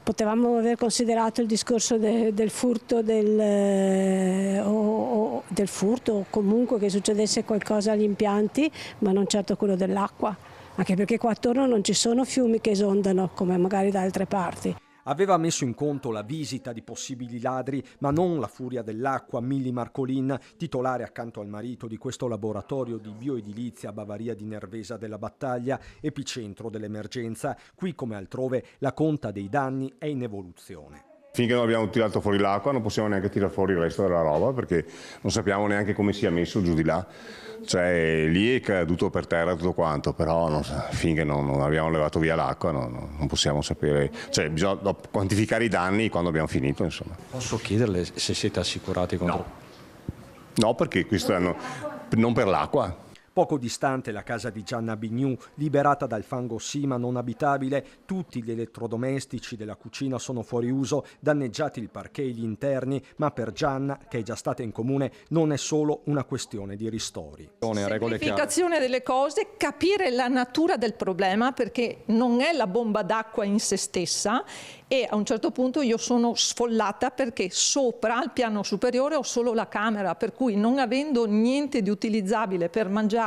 Potevamo aver considerato il discorso del furto, del furto o comunque che succedesse qualcosa agli impianti, ma non certo quello dell'acqua, anche perché qua attorno non ci sono fiumi che esondano come magari da altre parti. Aveva messo in conto la visita di possibili ladri, ma non la furia dell'acqua. Milly Marcolin, titolare accanto al marito di questo laboratorio di bioedilizia a Bavaria di Nervesa della Battaglia, epicentro dell'emergenza. Qui come altrove la conta dei danni è in evoluzione. Finché non abbiamo tirato fuori l'acqua non possiamo neanche tirare fuori il resto della roba, perché non sappiamo neanche come sia messo giù di là. Cioè lì è caduto per terra tutto quanto, però finché non abbiamo levato via l'acqua non possiamo sapere. Cioè bisogna quantificare i danni quando abbiamo finito, insomma. Posso chiederle se siete assicurati contro? No, perché questo non per l'acqua. Poco distante la casa di Gianna Bignou, liberata dal fango sì ma non abitabile, tutti gli elettrodomestici della cucina sono fuori uso, danneggiati il parquet e gli interni, ma per Gianna, che è già stata in comune, non è solo una questione di ristori. Semplificazione delle cose, capire la natura del problema, perché non è la bomba d'acqua in se stessa, e a un certo punto io sono sfollata perché sopra al piano superiore ho solo la camera, per cui non avendo niente di utilizzabile per mangiare,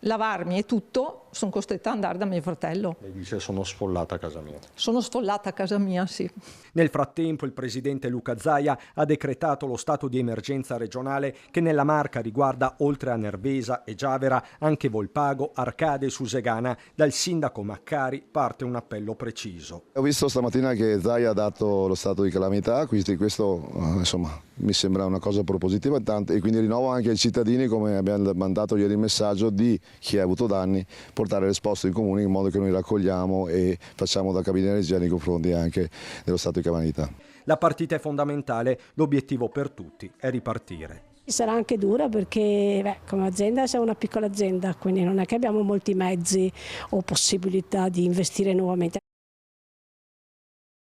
lavarmi e tutto, sono costretta ad andare da mio fratello. Lei dice sono sfollata a casa mia. Sono sfollata a casa mia, sì. Nel frattempo il presidente Luca Zaia ha decretato lo stato di emergenza regionale che nella Marca riguarda oltre a Nervesa e Giavera anche Volpago, Arcade e Susegana. Dal sindaco Maccari parte un appello preciso. Ho visto stamattina che Zaia ha dato lo stato di calamità, quindi questo insomma mi sembra una cosa propositiva e quindi rinnovo anche ai cittadini, come abbiamo mandato ieri il messaggio, di chi ha avuto danni portare l'esposto in comune in modo che noi raccogliamo e facciamo da cabina di regia nei confronti anche dello stato di calamità. La partita è fondamentale, l'obiettivo per tutti è ripartire. Sarà anche dura perché come azienda siamo una piccola azienda, quindi non è che abbiamo molti mezzi o possibilità di investire nuovamente.